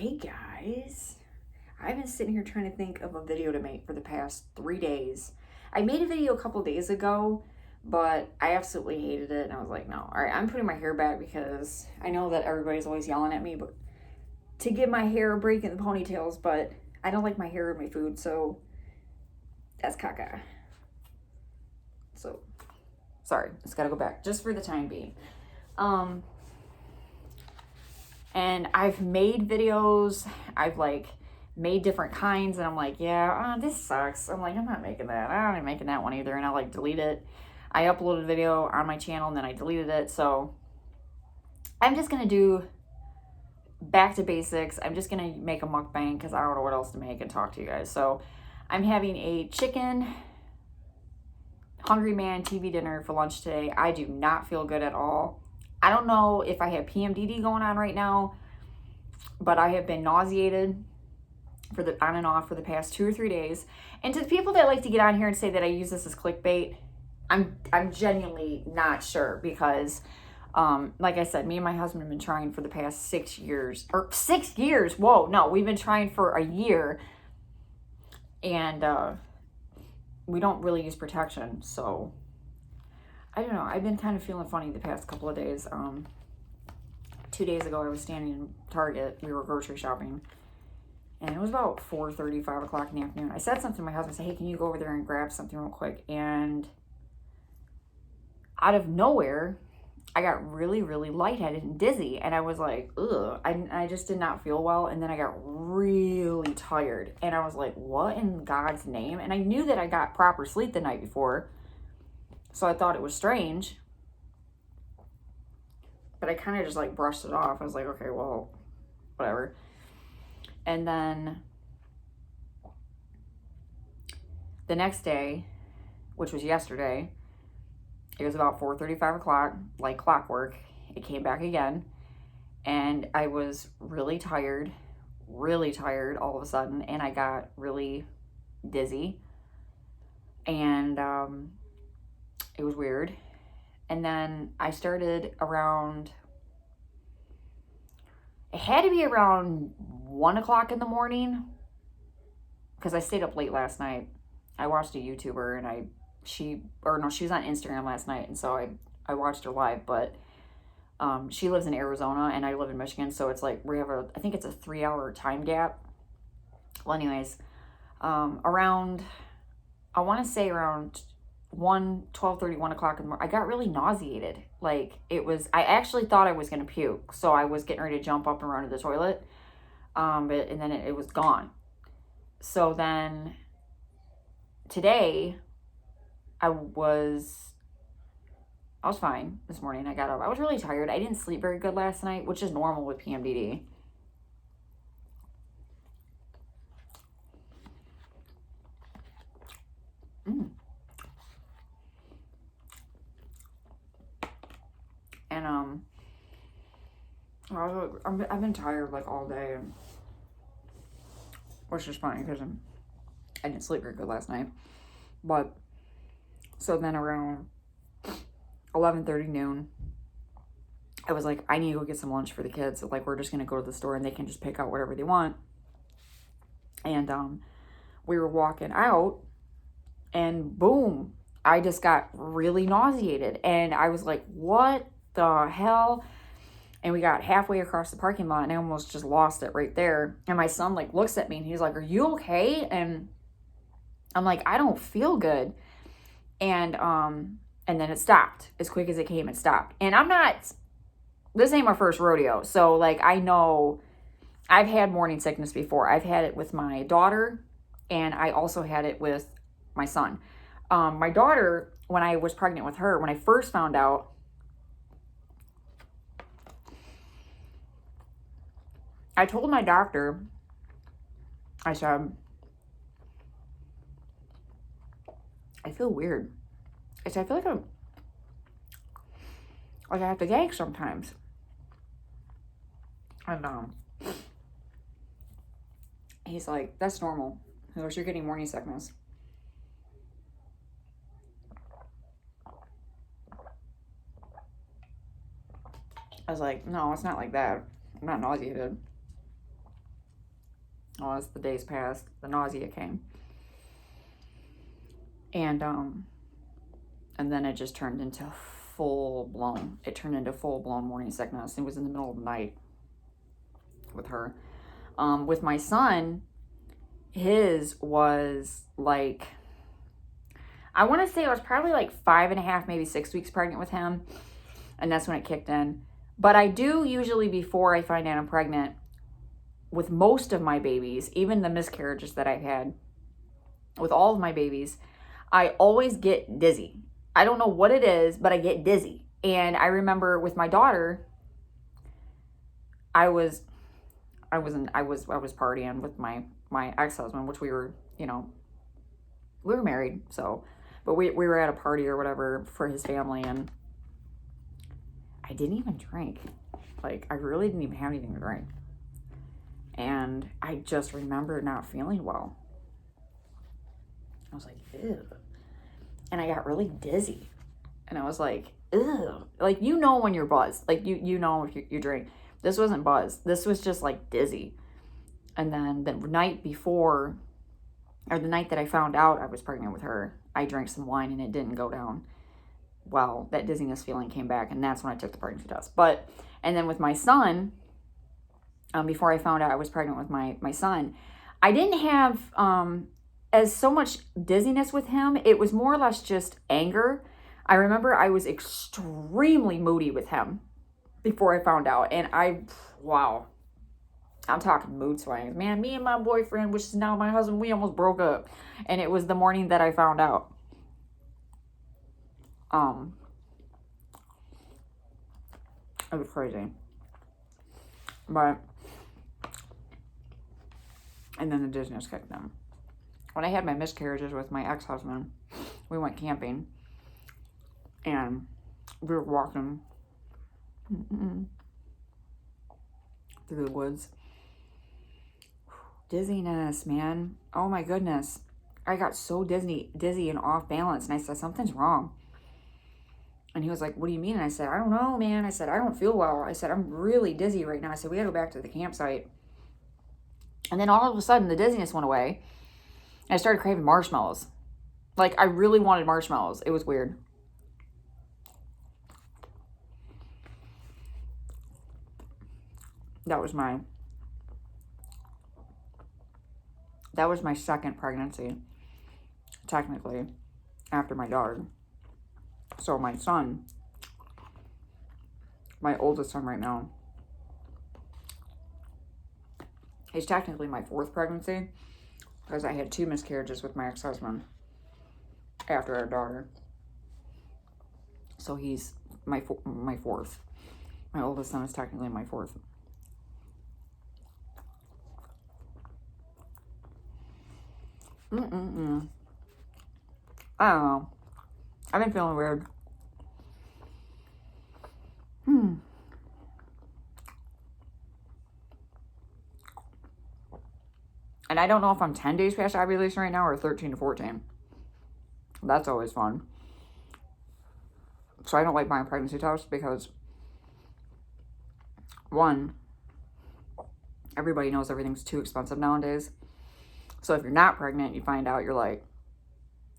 Hey guys, I've been sitting here trying to think of a video to make for the past 3 days. I made a video a couple days ago, but I absolutely hated it and I was like, no. All right, I'm putting my hair back because I know that everybody's always yelling at me but to give my hair a break in the ponytails, but I don't like my hair in my food, so that's caca. So, sorry, it's gotta go back just for the time being. And I've made videos, I've made different kinds, and I'm like, yeah, this sucks. I'm like, I'm not making that. I'm not making that one either. And I delete it. I uploaded a video on my channel and then I deleted it. So I'm just going to do back to basics. I'm just going to make a mukbang because I don't know what else to make and talk to you guys. So I'm having a chicken Hungry Man TV dinner for lunch today. I do not feel good at all. I don't know if I have PMDD going on right now, but I have been nauseated on and off for the past 2 or 3 days. And to the people that like to get on here and say that I use this as clickbait, I'm genuinely not sure because, like I said, me and my husband have been trying for the past 6 years. Or 6 years? Whoa, no, we've been trying for a year. And we don't really use protection, so I don't know. I've been kind of feeling funny the past couple of days. 2 days ago, I was standing in Target. We were grocery shopping. And it was about 4:30, 5 o'clock in the afternoon. I said something to my husband. I said, hey, can you go over there and grab something real quick? And out of nowhere, I got really, really lightheaded and dizzy. And I was like, ugh. I just did not feel well. And then I got really tired. And I was like, what in God's name? And I knew that I got proper sleep the night before. So I thought it was strange. But I kind of just brushed it off. I was like, okay, well, whatever. And then the next day, which was yesterday, it was about 4:30, 5 o'clock, like clockwork. It came back again. And I was really tired all of a sudden. And I got really dizzy. And it was weird. And then I started around, it had to be around 1 o'clock in the morning because I stayed up late last night. I watched a YouTuber and she was on Instagram last night, and so I watched her live, but she lives in Arizona and I live in Michigan, so it's like I think it's a 3-hour time gap. Well, anyways, around, I want to say around 12:30, 1 o'clock in the morning, I got really nauseated. I actually thought I was going to puke. So I was getting ready to jump up and run to the toilet. And then it was gone. So then today I was fine this morning. I got up. I was really tired. I didn't sleep very good last night, which is normal with PMDD. And I've been tired all day, which is funny because I didn't sleep very good last night. But so then around 11:30 noon, I was like, I need to go get some lunch for the kids. So we're just gonna go to the store and they can just pick out whatever they want. And we were walking out, and boom, I just got really nauseated, and I was like, what the hell? And we got halfway across the parking lot and I almost just lost it right there. And my son looks at me and he's like, are you okay? And I'm like, I don't feel good. And then it stopped. As quick as it came, it stopped. And this ain't my first rodeo. So I know I've had morning sickness before. I've had it with my daughter, and I also had it with my son. My daughter, when I was pregnant with her, when I first found out, I told my doctor, I said, I feel weird. I said, I feel like I have to gag sometimes. And he's like, that's normal. He goes, you're getting morning sickness. I was like, no, it's not like that. I'm not nauseated. Well, as the days passed, the nausea came. And then it just turned into full-blown morning sickness. It was in the middle of the night with her. With my son, his was like, I want to say I was probably like 5.5, maybe 6 weeks pregnant with him. And that's when it kicked in. But I do usually, before I find out I'm pregnant, with most of my babies, even the miscarriages that I've had, with all of my babies, I always get dizzy. I don't know what it is, but I get dizzy. And I remember with my daughter, I was partying with my ex-husband, which we were married, so, but we were at a party or whatever for his family, and I didn't even drink. Like, I really didn't even have anything to drink. And I just remember not feeling well. I was like, ew. And I got really dizzy. And I was like, ew. Like, when you're buzzed. Like, you know if you drink. This wasn't buzzed. This was just, like, dizzy. And then the night before, or the night that I found out I was pregnant with her, I drank some wine and it didn't go down. Well, that dizziness feeling came back, and that's when I took the pregnancy test. And then with my son, before I found out I was pregnant with my son, I didn't have as so much dizziness with him. It was more or less just anger. I remember I was extremely moody with him before I found out. And wow, I'm talking mood swings. Man, me and my boyfriend, which is now my husband, we almost broke up. And it was the morning that I found out. It was crazy. But, and then the dizziness kicked in. When I had my miscarriages with my ex-husband, we went camping. And we were walking through the woods. Dizziness, man. Oh my goodness. I got so dizzy and off balance. And I said, something's wrong. And he was like, what do you mean? And I said, I don't know, man. I said, I don't feel well. I said, I'm really dizzy right now. I said, we gotta go back to the campsite. And then all of a sudden, the dizziness went away. And I started craving marshmallows. Like, I really wanted marshmallows. It was weird. That was my second pregnancy, technically, after my daughter. So my son, my oldest son right now, he's technically my fourth pregnancy, because I had 2 miscarriages with my ex-husband after our daughter. So he's my fourth. My oldest son is technically my fourth. I don't know. I've been feeling weird. And I don't know if I'm 10 days past ovulation right now or 13 to 14. That's always fun. So I don't like buying pregnancy tests because, one, everybody knows everything's too expensive nowadays. So if you're not pregnant, you find out, you're like,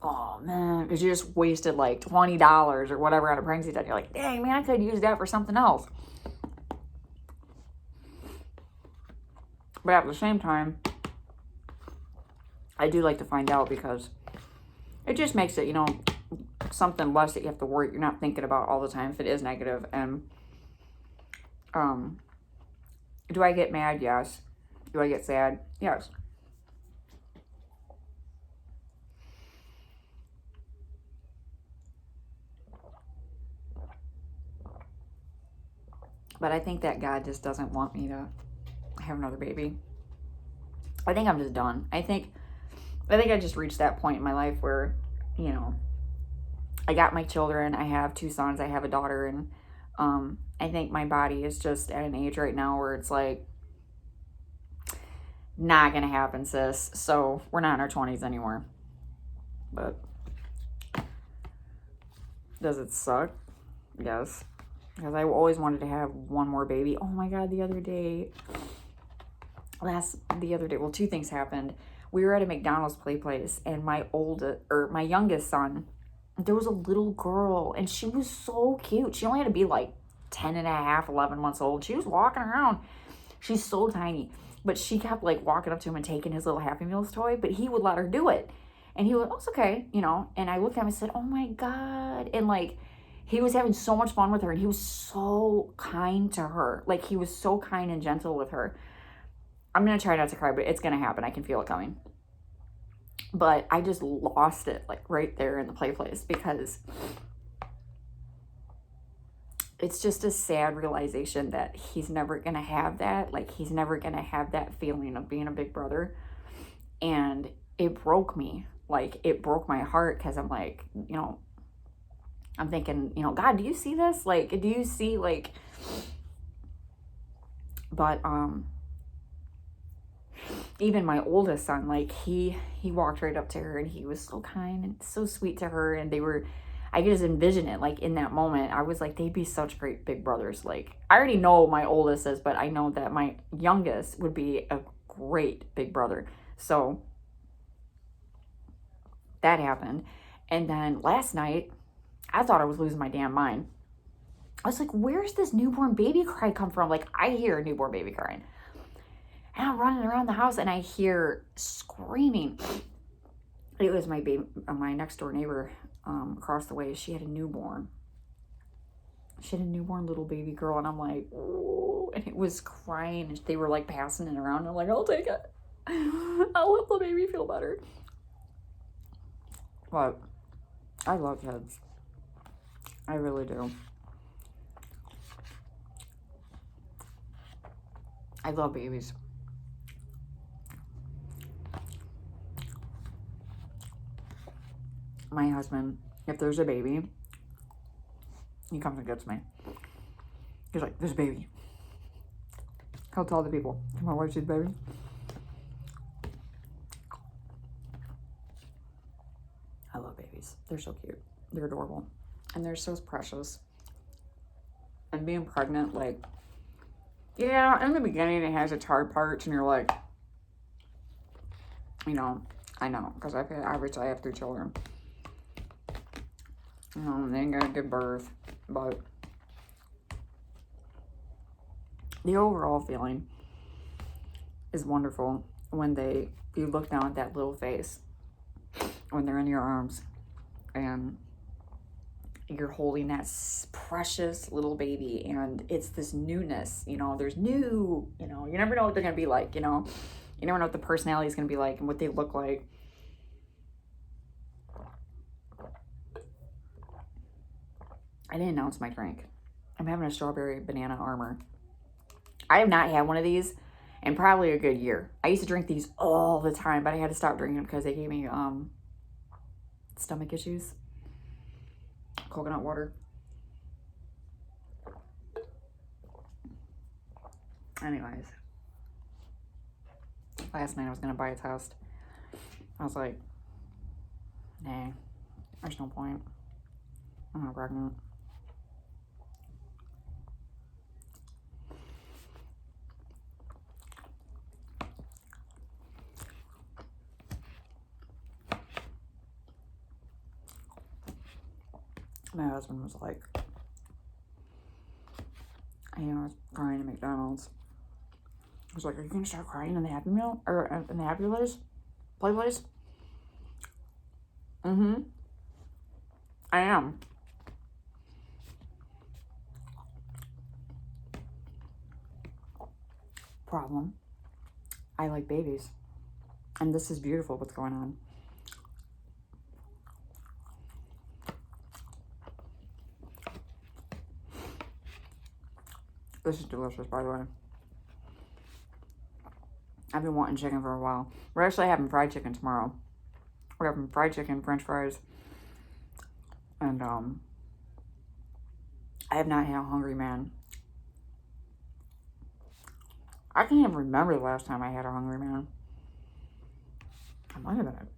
oh man, because you just wasted like $20 or whatever on a pregnancy test. You're like, dang man, I could use that for something else. But at the same time, I do like to find out because it just makes it, something less that you have to worry. You're not thinking about all the time if it is negative. And do I get mad? Yes. Do I get sad? Yes. But I think that God just doesn't want me to have another baby. I think I'm just done. I think I just reached that point in my life where, I got my children. I have 2 sons. I have a daughter. And I think my body is just at an age right now where it's like, not going to happen, sis. So we're not in our 20s anymore. But does it suck? Yes. Because I always wanted to have one more baby. Oh my God, the other day, the other day, well, two things happened. We were at a McDonald's play place, and my youngest son, there was a little girl, and she was so cute. She only had to be like 10 and a half, 11 months old. She was walking around. She's so tiny, but she kept like walking up to him and taking his little Happy Meals toy, but he would let her do it. And he was, oh, it's okay, you know. And I looked at him and said, oh my God. And like, he was having so much fun with her, and he was so kind to her. Like, he was so kind and gentle with her. I'm going to try not to cry, but it's going to happen. I can feel it coming. But I just lost it, like, right there in the play place, because it's just a sad realization that he's never going to have that. Like, he's never going to have that feeling of being a big brother. And it broke me. Like, it broke my heart, because I'm like, you know, I'm thinking, you know, God, do you see this? Like, do you see, like, but, even my oldest son, like, he walked right up to her, and he was so kind and so sweet to her, and I could just envision it, like, in that moment. I was like, they'd be such great big brothers. Like, I already know my oldest is, but I know that my youngest would be a great big brother. So that happened. And then last night, I thought I was losing my damn mind. I was like, where's this newborn baby cry come from? Like, I hear a newborn baby crying. And I'm running around the house, and I hear screaming. It was my next door neighbor across the way. She had a newborn. She had a newborn little baby girl, and I'm like, oh, and it was crying, and they were like passing it around. And I'm like, I'll take it. I'll help the baby feel better. But I love kids. I really do. I love babies. My husband, if there's a baby, he comes and gets me. He's like, there's a baby. He'll tell the people, come on, watch this baby. I love babies. They're so cute. They're adorable. And they're so precious. And being pregnant, like, yeah, in the beginning it has its hard parts, and you're like, you know, I know, because I have 3 children. You know, they ain't gonna give birth, but the overall feeling is wonderful when you look down at that little face when they're in your arms, and you're holding that precious little baby, and it's this newness, you know, there's new, you know, you never know what they're gonna be like, you know, you never know what the personality is gonna be like and what they look like. I didn't announce my drink. I'm having a strawberry banana armor. I have not had one of these in probably a good year. I used to drink these all the time, but I had to stop drinking them because they gave me stomach issues. Coconut water. Anyways, last night I was gonna buy a test. I was like, nah, there's no point. I'm not pregnant. My husband was like, I was crying at McDonald's. I was like, are you gonna start crying in the Happy Meal or in the Happy Place? Play place? Mm-hmm. I am. Problem. I like babies. And this is beautiful what's going on. This is delicious, by the way. I've been wanting chicken for a while. We're actually having fried chicken tomorrow. We're having fried chicken, French fries. And I have not had a hungry man. I can't even remember the last time I had a hungry man. I might have been.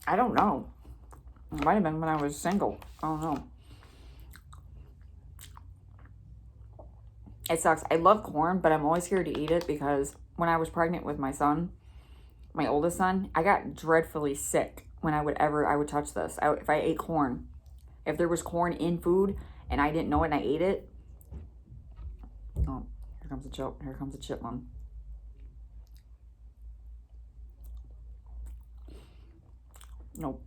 I don't know. It might have been when I was single. I don't know. It sucks. I love corn, but I'm always scared to eat it because when I was pregnant with my son, my oldest son, I got dreadfully sick when I would touch this. If I ate corn, if there was corn in food and I didn't know it and I ate it. Oh, here comes a joke. Here comes a chitlin. Nope.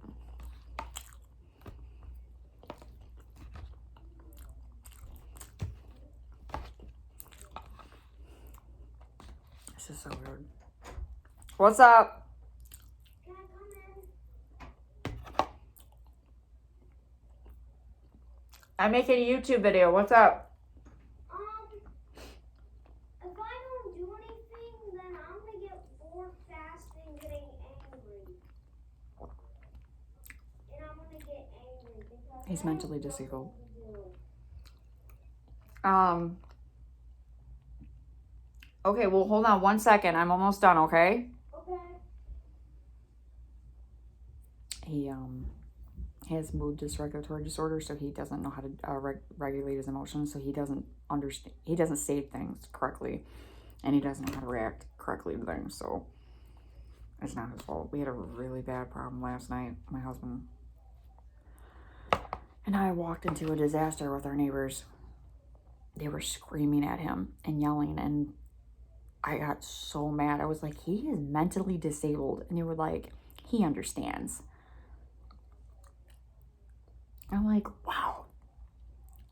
This is so weird. What's up? Can I come in? I'm making a YouTube video. What's up? If I don't do anything, then I'm gonna get bored fast and getting angry. And I'm gonna get angry because He's mentally disabled. To Okay, well, hold on 1 second. I'm almost done, okay? Okay. He has mood dysregulatory disorder, so he doesn't know how to regulate his emotions, so he doesn't understand. He doesn't say things correctly, and he doesn't know how to react correctly to things, so it's not his fault. We had a really bad problem last night, my husband and I walked into a disaster with our neighbors. They were screaming at him and yelling, and I got so mad. I was like, he is mentally disabled. And they were like, he understands. I'm like, wow.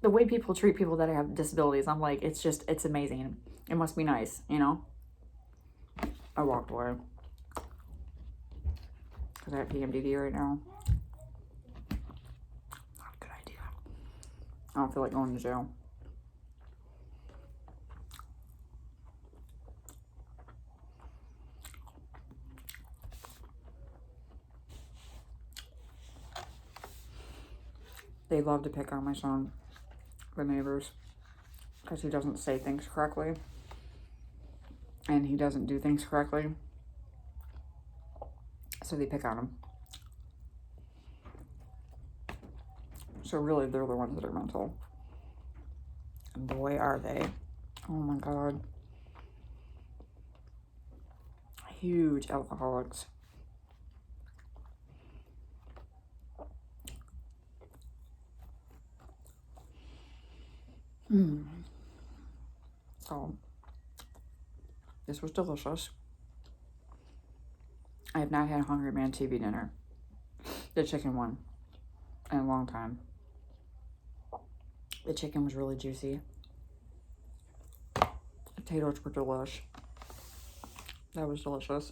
The way people treat people that have disabilities, I'm like, it's amazing. It must be nice, you know? I walked away. Because I have PMDD right now. Not a good idea. I don't feel like going to jail. They love to pick on my son, the neighbors, because he doesn't say things correctly and he doesn't do things correctly. So they pick on him. So really, they're the ones that are mental. And boy, are they. Oh my God. Huge alcoholics. So, this was delicious. I have not had a Hungry Man TV dinner. The chicken one. In a long time. The chicken was really juicy. Potatoes were delish. That was delicious.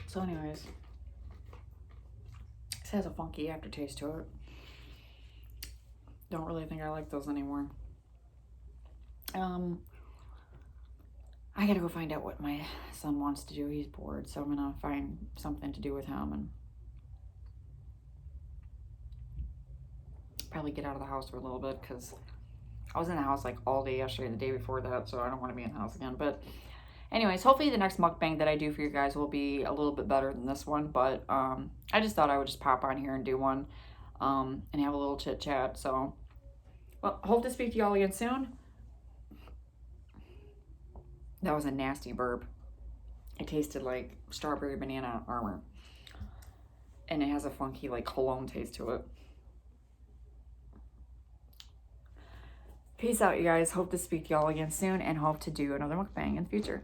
So anyways, this has a funky aftertaste to it. Don't really think I like those anymore. I gotta go find out what my son wants to do. He's bored, so I'm gonna find something to do with him and probably get out of the house for a little bit because I was in the house like all day yesterday and the day before that, so I don't want to be in the house again. But anyways, hopefully the next mukbang that I do for you guys will be a little bit better than this one. But I just thought I would just pop on here and do one and have a little chit chat. So, well, hope to speak to y'all again soon. That was a nasty burp. It tasted like strawberry banana armor. And it has a funky like cologne taste to it. Peace out, you guys. Hope to speak to y'all again soon and hope to do another mukbang in the future.